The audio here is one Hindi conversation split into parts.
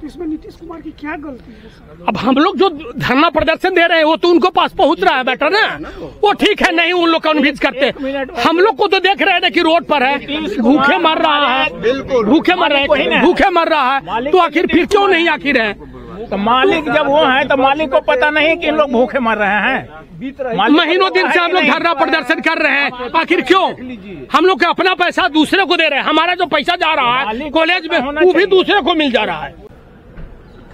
इसमें नीतीश कुमार की क्या गलती है? अब हम लोग जो धरना प्रदर्शन दे रहे हैं वो तो उनको पास पहुंच रहा है बेटर ना, वो ठीक है, नहीं उन लोग कन्विंस करते। हम लोग को तो देख रहे हैं कि रोड पर है, भूखे मर रहा है, भूखे मर रहे हैं, भूखे मर रहा है, तो आखिर फिर क्यों नहीं आखिर है? तो मालिक जब वो है तो मालिक को पता नहीं कि इन लोग भूखे मर रहे हैं। महीनों दिन से हम लोग धरना प्रदर्शन कर रहे हैं, आखिर क्यों? हम लोग का अपना पैसा दूसरे को दे रहे हैं, हमारा जो पैसा जा रहा है कॉलेज में वो भी दूसरे को मिल जा रहा है।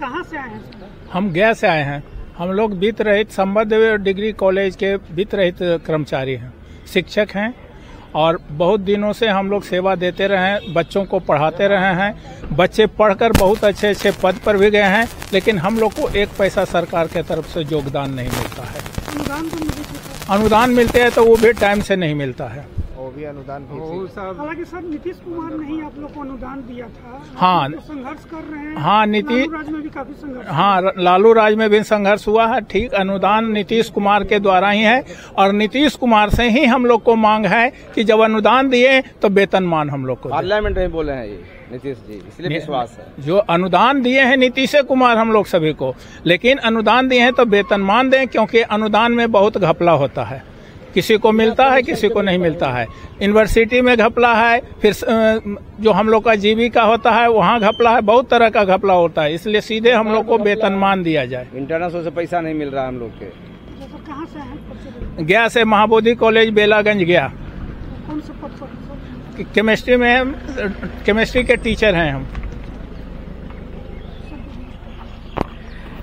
कहाँ से आए हैं? हम गया से आए हैं। हम लोग वित्त रहित संबद्ध डिग्री कॉलेज के वित्त रहित कर्मचारी हैं, शिक्षक हैं और बहुत दिनों से हम लोग सेवा देते रहे हैं, बच्चों को पढ़ाते रहे हैं। बच्चे पढ़कर बहुत अच्छे अच्छे पद पर भी गए हैं, लेकिन हम लोग को एक पैसा सरकार के तरफ से योगदान नहीं मिलता है। अनुदान मिलते हैं तो वो भी टाइम से नहीं मिलता है। वो भी अनुदान हालांकि सर नीतीश कुमार ने ही आप लोग को अनुदान दिया था। हाँ, तो संघर्ष कर रहे हैं। हाँ, नीतीश राज में भी काफी संघर्ष। हाँ, लालू राज में भी संघर्ष हुआ है। ठीक, अनुदान नीतीश कुमार के द्वारा ही है और नीतीश कुमार से ही हम लोग को मांग है कि जब अनुदान दिए तो वेतनमान हम लोग को। पार्लियामेंट में बोले हैं ये नीतीश जी, इसलिए विश्वास है। जो अनुदान दिए हैं नीतीश कुमार हम लोग सभी को, लेकिन अनुदान दिए हैं तो वेतनमान दें, क्योंकि अनुदान में बहुत घपला होता है। किसी को मिलता है, किसी को नहीं मिलता है। यूनिवर्सिटी में घपला है, फिर जो हम लोग का जीविका होता है वहाँ घपला है, बहुत तरह का घपला होता है। इसलिए सीधे हम लोग को वेतनमान दिया जाए। इंटरनेशनल से पैसा नहीं मिल रहा हम लोग के। कहाँ से हैं? गया से महाबोधि कॉलेज बेलागंज गया। कौन से पद पर? केमिस्ट्री में हम केमिस्ट्री के टीचर हैं हम।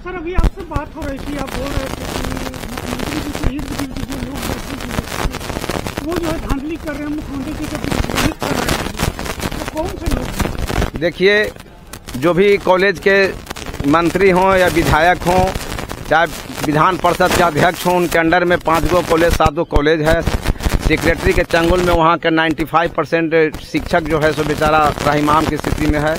सर अभी आपसे बात हो रही थी, आप बोल रहे थे कि मुख्यमंत्री जी के इर्द गिर्द जो लोग वो जो है धांधली कर रहे हैं, मुख्यमंत्री जी का विरोध कर रहे हैं, तो कौन से लोग? देखिए, जो भी कॉलेज के मंत्री हों या विधायक हों, चाहे विधान परिषद के अध्यक्ष हों, उनके अंडर में 5 गो कॉलेज 7 गो कॉलेज है। सेक्रेटरी के चंगुल में वहाँ के 95% शिक्षक जो है सो बेचारा त्राहिमाम की स्थिति में है।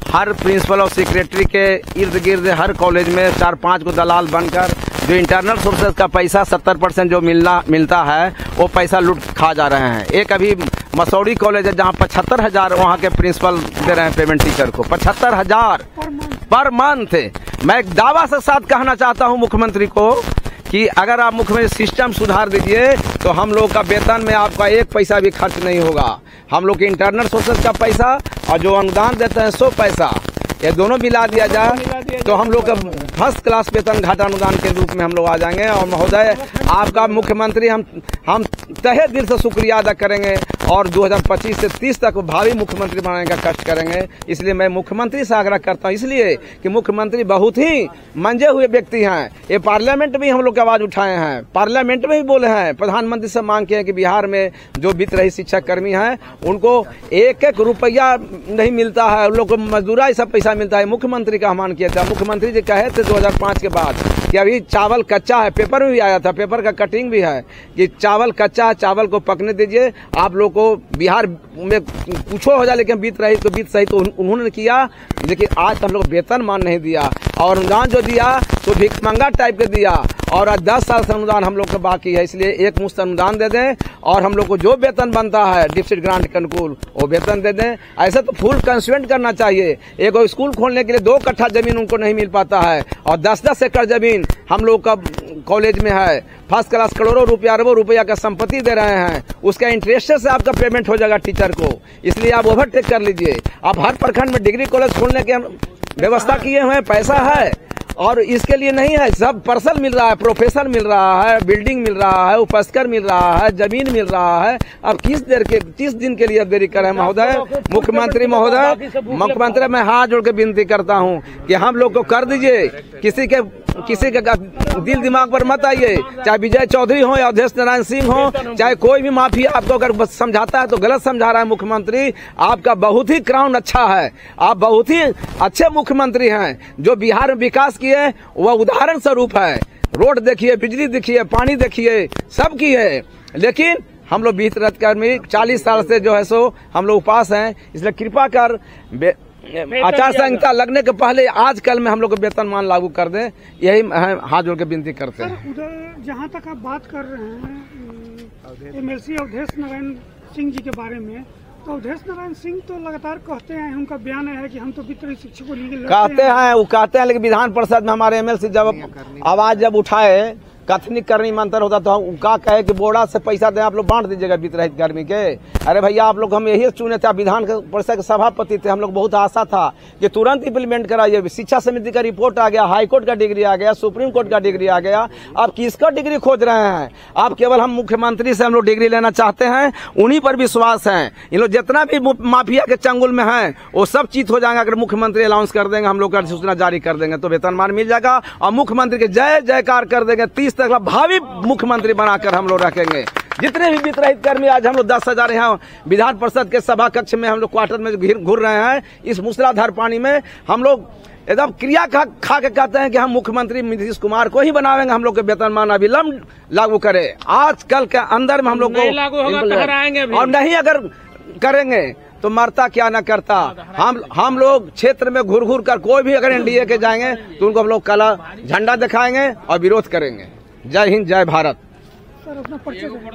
हर प्रिंसिपल और सेक्रेटरी के इर्द गिर्द हर कॉलेज में 4-5 को दलाल बनकर जो इंटरनल सोर्सेज का पैसा 70% जो मिलता है वो पैसा लूट खा जा रहे हैं। एक अभी मसौड़ी कॉलेज है जहाँ 75,000 वहाँ के प्रिंसिपल दे रहे हैं पेमेंट टीचर को, 75,000 पर मंथ। मैं एक दावा से साथ कहना चाहता हूँ मुख्यमंत्री को कि अगर आप मुख्यमंत्री सिस्टम सुधार दीजिए तो हम लोग का वेतन में आपका एक पैसा भी खर्च नहीं होगा। हम लोग के इंटरनल सोर्सेज का पैसा और जो अनुदान देते हैं 100 पैसा, ये दोनों मिला दिया जाए तो हम लोग का फर्स्ट क्लास वेतन घाटा अनुदान के रूप में हम लोग आ जाएंगे। और महोदय, आपका मुख्यमंत्री हम तहे दिल से शुक्रिया अदा करेंगे और 2025 से 30 तक भावी मुख्यमंत्री बनाने का कष्ट करेंगे। इसलिए मैं मुख्यमंत्री से आग्रह करता हूं, इसलिए कि मुख्यमंत्री बहुत ही मंजे हुए व्यक्ति हैं। ये पार्लियामेंट में हम लोग की आवाज उठाए हैं, पार्लियामेंट में भी बोले हैं, प्रधानमंत्री से मांग किए कि बिहार में जो वित्त रहित शिक्षक कर्मी हैं उनको 1-1 रुपया नहीं मिलता है, उन लोग को मजदूरी सब पैसा मिलता है। मुख्यमंत्री का आह्वान किया था, मुख्यमंत्री जी कहे थे 2005 के बाद कि अभी चावल कच्चा है, पेपर में भी आया था, पेपर का कटिंग भी है कि चावल कच्चा है, चावल को पकने दीजिए। आप लोग को बिहार में कुछ हो जाए लेकिन वित्त रहित तो वित्त सही तो उन्होंने किया, लेकिन आज हम लोग वेतन मान नहीं दिया और अनुदान जो दिया तो भिखमंगा टाइप के दिया और आज 10 साल से अनुदान हम लोग का बाकी है। इसलिए एक मुश्त अनुदान दे दें और हम लोग को जो वेतन बनता है डिफिसिट ग्रांट के अनुकूल वो वेतन दे दें। ऐसे तो फुल कंस्टिट्यूएंट करना चाहिए। एक स्कूल खोलने के लिए 2 कट्ठा जमीन उनको नहीं मिल पाता है और 10-10 एकड़ जमीन हम लोग का कॉलेज में है। फर्स्ट क्लास करोड़ों रुपया अरबों रुपया का संपत्ति दे रहे हैं, उसका इंटरेस्ट से आपका पेमेंट हो जाएगा टीचर को। इसलिए आप ओवरटेक कर लीजिए। आप हर प्रखंड में डिग्री कॉलेज खोलने की व्यवस्था किए हुए हैं, पैसा है और इसके लिए नहीं है, सब पर्सल मिल रहा है, प्रोफेसर मिल रहा है, बिल्डिंग मिल रहा है, उपस्कर मिल रहा है, जमीन मिल रहा है। अब किस दिन के लिए अब देरी कर रहे हैं महोदय? मुख्यमंत्री महोदय, मुख्यमंत्री मैं हाथ जोड़ के विनती करता हूं कि हम लोग को कर दीजिए। किसी के दिल दिमाग पर मत आइए, चाहे विजय चौधरी हो या अवधेश नारायण सिंह हो, चाहे कोई भी माफिया आपको अगर समझाता है तो गलत समझा रहा है। मुख्यमंत्री आपका बहुत ही क्राउन अच्छा है, आप बहुत ही अच्छे मुख्यमंत्री हैं। जो बिहार में विकास किए वह उदाहरण स्वरूप है। रोड देखिए, बिजली देखिए, पानी देखिए, सब की है। लेकिन हम लोग वित्त रहित कर्मी 40 साल से जो है सो हम लोग उपास हैं। इसलिए कृपा कर आचार संहिता लगने के पहले आजकल में हम लोग को वेतनमान लागू कर दें, यही हाथ जोड़ के विनती करते हैं। उधर जहाँ तक आप बात कर रहे हैं MLC अवधेश नारायण सिंह जी के बारे में, तो अवधेश नारायण सिंह तो लगातार कहते हैं, उनका बयान है कि हम तो वित्त रहित शिक्षा को लेकर कहते हैं, वो कहते हैं, लेकिन विधान परिषद में हमारे एमएलसी जब आवाज जब उठाए, कथनी करनी मंत्र होता तो हम का कहे कि बोर्डा से पैसा दें, आप लोग बांट दीजिएगा वित्त रहित कर्मी के। अरे भैया, आप लोग हम यही चुने थे, विधान परिषद के सभापति थे, हम लोग बहुत आशा था कि तुरंत इम्प्लीमेंट कराइए। शिक्षा समिति का रिपोर्ट आ गया, हाईकोर्ट का डिग्री आ गया, सुप्रीम कोर्ट का डिग्री आ गया, आप किसका डिग्री खोज रहे हैं? आप केवल हम मुख्यमंत्री से हम लोग डिग्री लेना चाहते हैं, उन्हीं पर विश्वास है। इन लोग जितना भी माफिया के चंगुल में है वो सब चीज हो जाएगा। अगर मुख्यमंत्री अनाउंस कर देंगे, हम लोग का सूचना जारी कर देंगे तो वेतनमान मिल जाएगा और मुख्यमंत्री के जय जयकार कर देंगे। 30 तक भावी मुख्यमंत्री बनाकर हम लोग रखेंगे। जितने भी वित्त रहित कर्मी आज हम लोग 10,000 यहाँ विधान परिषद के सभा कक्ष में हम लोग क्वार्टर में घूर रहे हैं, इस मूसलाधार पानी में हम लोग एकदम क्रिया खा के कहते हैं कि हम मुख्यमंत्री नीतीश कुमार को ही बनावेंगे, हम लोग के वेतनमान अविलंब लागू करे। आजकल के अंदर में हम लोग को और नहीं अगर करेंगे तो मरता क्या न करता। हम लोग क्षेत्र में घूर घूर कर कोई भी अगर एनडीए के जाएंगे तो उनको हम लोग काला झंडा दिखाएंगे और विरोध करेंगे। जय हिंद, जय भारत।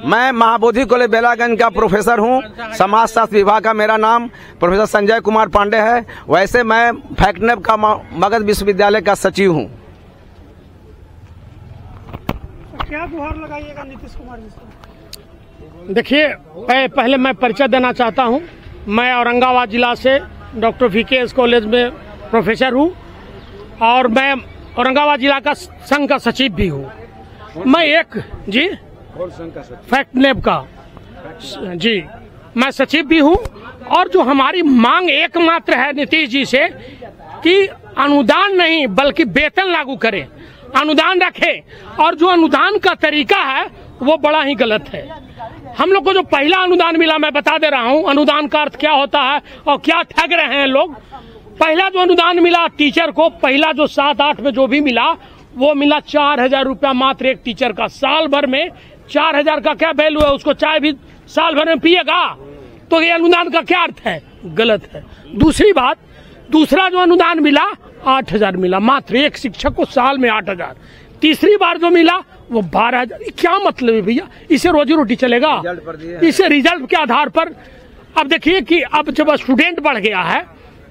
मैं महाबोधि कॉलेज बेलागंज का प्रोफेसर हूं। समाजशास्त्र विभाग का मेरा नाम प्रोफेसर संजय कुमार पांडे है। वैसे मैं फैक्टनेप का मगध विश्वविद्यालय का सचिव हूं। क्या गुहार लगाइएगा नीतीश कुमार जी से? देखिए, पहले मैं परिचय देना चाहता हूं। मैं औरंगाबाद जिला से डॉक्टर VKS कॉलेज में प्रोफेसर हूं और मैं औरंगाबाद जिला का संघ का सचिव भी हूं। मैं एक जी फैक्टनेप का जी मैं सचिव भी हूं। और जो हमारी मांग एकमात्र है नीतीश जी से कि अनुदान नहीं बल्कि वेतन लागू करें, अनुदान रखें। और जो अनुदान का तरीका है वो बड़ा ही गलत है। हम लोग को जो पहला अनुदान मिला, मैं बता दे रहा हूं अनुदान का अर्थ क्या होता है और क्या ठग रहे हैं लोग। पहला जो अनुदान मिला टीचर को, पहला जो 7-8 में जो भी मिला वो मिला 4,000 रुपया मात्र एक टीचर का। साल भर में 4,000 का क्या वैल्यू है? उसको चाय भी साल भर में पिएगा, तो ये अनुदान का क्या अर्थ है? गलत है। दूसरी बात, दूसरा जो अनुदान मिला 8,000 मिला मात्र एक शिक्षक को साल में 8,000। तीसरी बार जो मिला वो 12,000। क्या मतलब है भैया? इसे रोजी रोटी चलेगा? इसे रिजल्ट के आधार पर। अब देखिए कि अब जब स्टूडेंट बढ़ गया है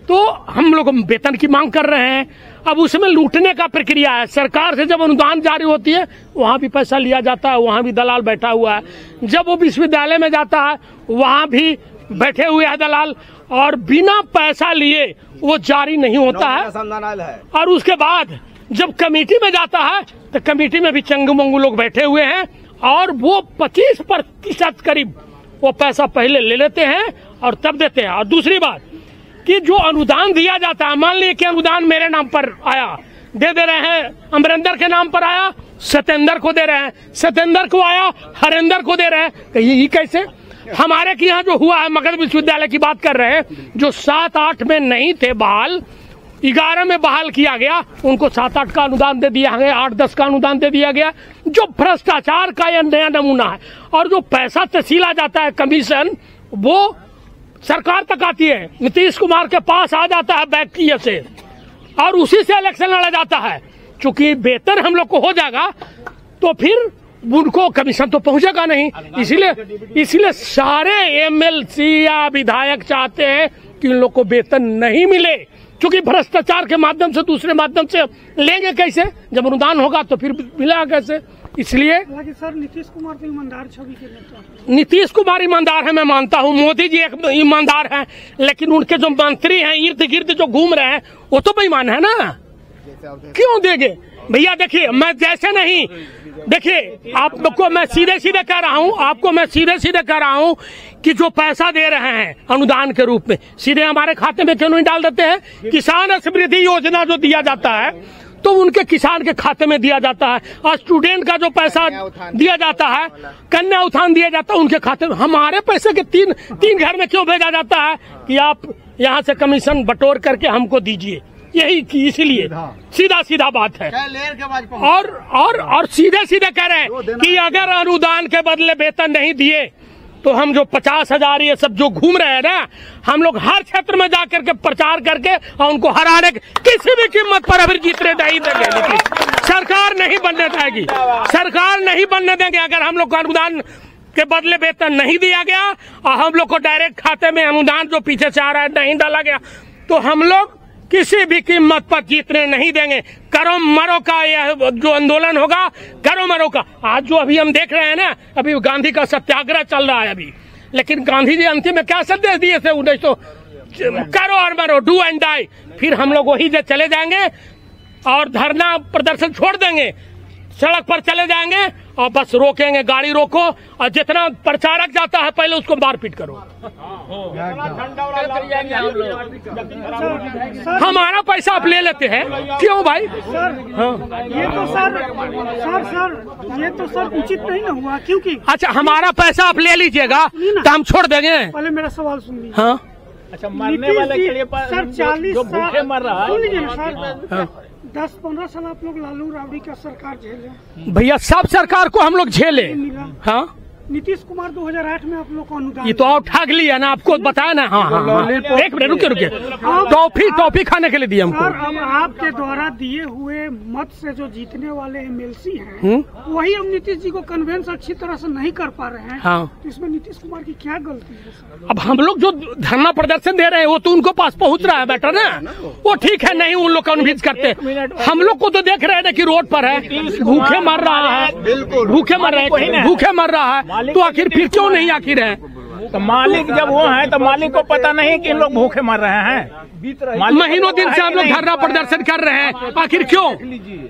तो हम लोग वेतन की मांग कर रहे हैं। अब उसमें लूटने का प्रक्रिया है। सरकार से जब अनुदान जारी होती है वहां भी पैसा लिया जाता है, वहां भी दलाल बैठा हुआ है। जब वो विश्वविद्यालय में जाता है वहां भी बैठे हुए हैं दलाल, और बिना पैसा लिए वो जारी नहीं होता है। और उसके बाद जब कमेटी में जाता है तो कमेटी में भी चंगू मंगू लोग बैठे हुए हैं और वो 25% करीब वो पैसा पहले ले लेते हैं और तब देते हैं। और दूसरी बात कि जो अनुदान दिया जाता है, मान लीजिए कि अनुदान मेरे नाम पर आया, दे रहे हैं, अमरिंदर के नाम पर आया, सत्येंद्र को दे रहे हैं, सत्येंद्र को आया, हरेंद्र को दे रहे हैं। ये कैसे? हमारे के यहाँ जो हुआ है, मगध विश्वविद्यालय की बात कर रहे हैं, जो 7-8 में नहीं थे बहाल, 11 में बहाल किया गया, उनको 7-8 का अनुदान दे दिया गया, 8-10 का अनुदान दे दिया गया। जो भ्रष्टाचार का यह नया नमूना है। और जो पैसा तसीला जाता है कमीशन, वो सरकार तक आती है, नीतीश कुमार के पास आ जाता है बैक्टीरिया से और उसी से इलेक्शन लड़ा जाता है। चूंकि वेतन हम लोग को हो जाएगा तो फिर उनको कमीशन तो पहुंचेगा नहीं। इसीलिए सारे MLC या विधायक चाहते हैं कि उन लोग को वेतन नहीं मिले, क्योंकि भ्रष्टाचार के माध्यम से, दूसरे माध्यम से लेंगे कैसे? जब अनुदान होगा तो फिर मिलेगा कैसे? इसलिए सर नीतीश कुमार तो ईमानदार छवि के नेता, नीतीश कुमार ईमानदार है, मैं मानता हूँ। मोदी जी एक ईमानदार हैं, लेकिन उनके जो मंत्री हैं इर्द गिर्द जो घूम रहे हैं वो तो बेईमान है ना। क्यों देंगे भैया? देखिए, मैं जैसे नहीं, देखिए आपको मैं सीधे सीधे कह रहा हूँ, आपको मैं सीधे सीधे कह रहा हूँ कि जो पैसा दे रहे हैं अनुदान के रूप में सीधे हमारे खाते में क्यों नहीं डाल देते हैं? किसान समृद्धि योजना जो दिया जाता है तो उनके किसान के खाते में दिया जाता है, और स्टूडेंट का जो पैसा दिया जाता है, कन्या उत्थान दिया जाता है उनके खाते में। हमारे पैसे के तीन घर में क्यों भेजा जाता है कि आप यहाँ से कमीशन बटोर करके हमको दीजिए? यही इसीलिए सीधा बात है। और सीधे सीधे कह रहे हैं कि अगर अनुदान के बदले वेतन नहीं दिए तो हम जो 50,000 ये सब जो घूम रहे हैं ना, हम लोग हर क्षेत्र में जाकर के प्रचार करके और उनको हराने किसी भी कीमत पर अभी जीतने नहीं देंगे। लेकिन सरकार नहीं बनने देगी, सरकार नहीं बनने देंगे अगर हम लोग का अनुदान के बदले वेतन नहीं दिया गया और हम लोग को डायरेक्ट खाते में अनुदान जो पीछे से आ रहा है नहीं डाला गया, तो हम लोग किसी भी कीमत पर जीतने नहीं देंगे। करो मरो का यह जो आंदोलन होगा, करो मरो का। आज जो अभी हम देख रहे हैं ना, अभी गांधी का सत्याग्रह चल रहा है अभी, लेकिन गांधी जी अंतिम में क्या संदेश दिए थे 1900, करो और मरो, डू एंड डाई। फिर हम लोग वही से चले जाएंगे और धरना प्रदर्शन छोड़ देंगे, सड़क पर चले जाएंगे और बस रोकेंगे, गाड़ी रोको और जितना प्रचारक जाता है पहले उसको मारपीट करो। हमारा पैसा आप ले लेते हैं, क्यों भाई? ये तो सर ये तो सर उचित नहीं ना हुआ, क्योंकि अच्छा हमारा पैसा आप ले लीजिएगा तो हम छोड़ देंगे। पहले मेरा सवाल सुन लीजिए। हाँ अच्छा, मरने वाले के लिए सर 40 जो भूखे मर रहा है, सुन लीजिए सर, 10-15 साल आप लोग लालू राबड़ी का सरकार झेले भैया, सब सरकार को हम लोग झेले। मिला। हाँ नीतीश कुमार 2008 में आप लोग को अनुदान, ये तो और ठग लिया ना, आपको बताया ना। हाँ हाँ, हाँ। एक मिनट रुके, टॉफी खाने के लिए दिया हमको। सर अब आपके द्वारा दिए हुए मत से जो जीतने वाले एमएलसी हैं, वही हम नीतीश जी को कन्वेंस अच्छी तरह से नहीं कर पा रहे हैं। हाँ। तो इसमें नीतीश कुमार की क्या गलती है सर? अब हम लोग जो धरना प्रदर्शन दे रहे हैं वो तो उनको पास पहुंच रहा है बेटर ना, वो ठीक है, नहीं उन लोग कन्विंस करते। हम लोग को तो देख रहे हैं ना कि रोड पर है, भूखे मर रहा है, भूखे मर रहा है, तो आखिर फिर क्यों नहीं आखिर है? तो मालिक जब वो है तो मालिक को पता नहीं कि इन लोग भूखे मर रहे हैं। महीनों दिन से हम लोग धरना प्रदर्शन कर रहे हैं, आखिर क्यों?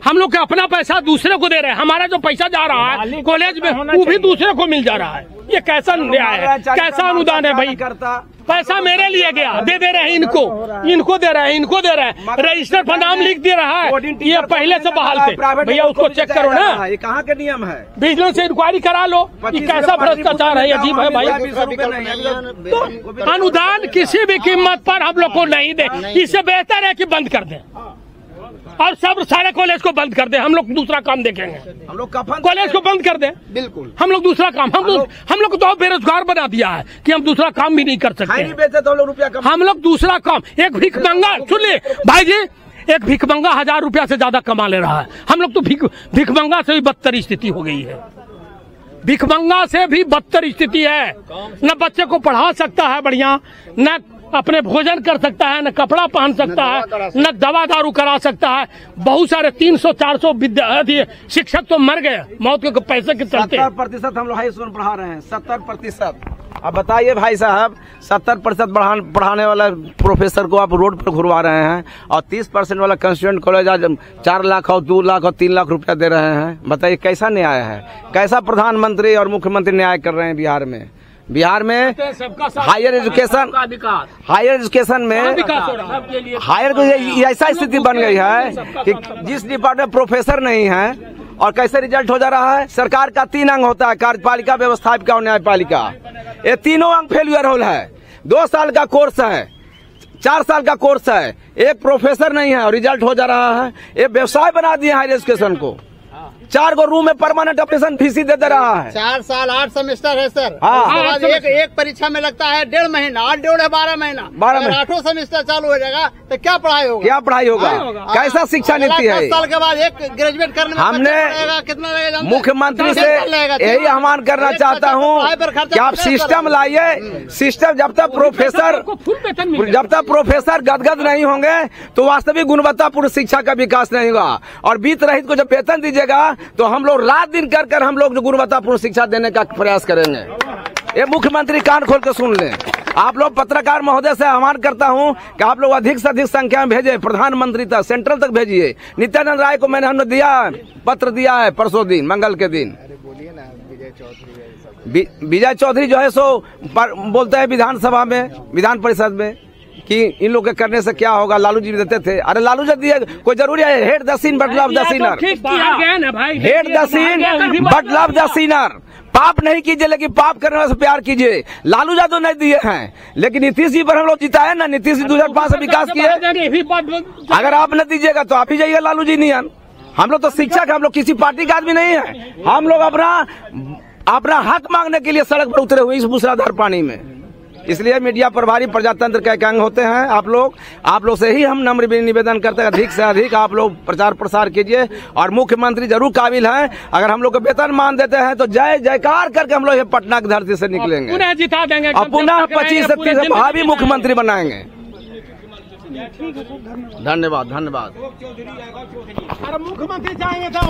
हम लोग का अपना पैसा दूसरे को दे रहे हैं, हमारा जो पैसा जा रहा है कॉलेज में वो भी दूसरे को मिल जा रहा है। ये कैसा न्याय है, कैसा अनुदान है भाई? पैसा मेरे लिए गया, दे रहे हैं इनको दे रहे हैं, रजिस्टर पर नाम लिख दे रहा है, ये पहले से बहाल थे। भैया उसको चेक करो ना, ये कहाँ के नियम है? विजिलेंस से इंक्वायरी करा लो, ये कैसा भ्रष्टाचार है, अजीब है भाई। तो अनुदान किसी भी कीमत पर हम लोग को नहीं दे, इससे बेहतर है कि बंद कर दें और सब सारे कॉलेज को बंद कर दे। हम लोग दूसरा काम देखेंगे, हम लोग कॉलेज को बंद कर दे, बिल्कुल हम लोग दूसरा काम, हम लोग तो बेरोजगार बना दिया है कि हम दूसरा काम भी नहीं कर सकते। तो हम लोग रुपया हम लोग दूसरा काम, एक भीख मंगा, सुनिए भाई जी, एक भीख मंगा 1000 रुपया से ज्यादा कमा ले रहा है। हम लोग तो भीख मंगा से भी बदतर स्थिति हो गई है, भिखमंगा से भी बदतर स्थिति है। न बच्चे को पढ़ा सकता है बढ़िया, न अपने भोजन कर सकता है, न कपड़ा पहन सकता है, न दवा दारू करा सकता है। बहुत सारे 300-400 विद्यार्थी शिक्षक तो मर गए मौत के पैसे के चलते। 70% हम लोग हाई स्कूल पढ़ा रहे हैं, 70%। अब बताइए भाई साहब, 70% पढ़ाने वाला प्रोफेसर को आप रोड पर घुरवा रहे हैं और 30% वाला कंस्टिट्यूएंट कॉलेज आज 4 लाख और 2 लाख और 3 लाख रुपया दे रहे हैं। बताइए कैसा न्याय है, कैसा प्रधानमंत्री और मुख्यमंत्री न्याय कर रहे हैं बिहार में? बिहार में हायर एजुकेशन में ऐसा स्थिति बन गई है कि जिस डिपार्टमेंट प्रोफेसर नहीं है और कैसे रिजल्ट हो जा रहा है। सरकार का 3 अंग होता है, कार्यपालिका, व्यवस्थापिका और न्यायपालिका। ये तीनों अंग फेल्यूर होल है। 2 साल का कोर्स है, 4 साल का कोर्स है, एक प्रोफेसर नहीं है और रिजल्ट हो जा रहा है। ये व्यवसाय बना दिए हायर एजुकेशन को। 4 गो रूम में परमानेंट ऑपरेशन फीसी दे रहा है। 4 साल 8 सेमेस्टर है सर। हाँ। एक परीक्षा में लगता है 1.5 महीना, 8 डेढ़ 12 महीना। 8 सेमेस्टर चालू हो जाएगा तो क्या पढ़ाई होगा? कैसा शिक्षा नीति है? 10 साल के बाद एक ग्रेजुएट करने में हमने कितना लगेगा? मुख्यमंत्री से यही आह्वान करना चाहता हूँ कि आप सिस्टम लाइए। सिस्टम जब तक प्रोफेसर गदगद नहीं होंगे तो वास्तविक गुणवत्तापूर्ण शिक्षा का विकास नहीं होगा। और वित्त रहित को जब वेतन दीजिएगा तो हम लोग रात दिन कर हम लोग जो गुणवत्तापूर्ण शिक्षा देने का प्रयास करेंगे। ये मुख्यमंत्री कान खोल के सुन लें। आप लोग पत्रकार महोदय से आह्वान करता हूं कि आप लोग अधिक से अधिक संख्या में भेजे, प्रधानमंत्री तक, सेंट्रल तक भेजिए। नित्यानंद राय को हमने पत्र दिया है परसों दिन, मंगल के दिन। विजय चौधरी जो है सो बोलते हैं विधानसभा में, विधान परिषद में कि इन लोग के करने से क्या होगा, लालू जी देते थे। अरे लालू जी दिए, कोई जरूरी है? Hate the sin but love the sinner, hate the sin but love the sinner. पाप नहीं कीजिए लेकिन पाप करने वाले से प्यार कीजिए। लालू जी तो नहीं दिए हैं, लेकिन नीतीश जी पर हम लोग जिताए ना। नीतीश जी 2005 से विकास किए। अगर आप न दीजिएगा तो आप ही जाइए लालू जी नियन। हम लोग तो शिक्षक, हम लोग किसी पार्टी का आदमी नहीं है। हम लोग अपना हक मांगने के लिए सड़क पर उतरे हुए इस मूसलाधार पानी में। इसलिए मीडिया प्रभारी प्रजातंत्र के अंग होते हैं आप लोग से ही हम नम्र निवेदन करते हैं, अधिक से अधिक आप लोग प्रचार प्रसार कीजिए। और मुख्यमंत्री जरूर काबिल हैं, अगर हम लोग को वेतन मान देते हैं तो जय जयकार करके हम लोग पटना की धरती से निकलेंगे, पुनः जिता देंगे और पुनः 25 से 30 भावी मुख्यमंत्री बनाएंगे। धन्यवाद। मुख्यमंत्री जाएंगे तो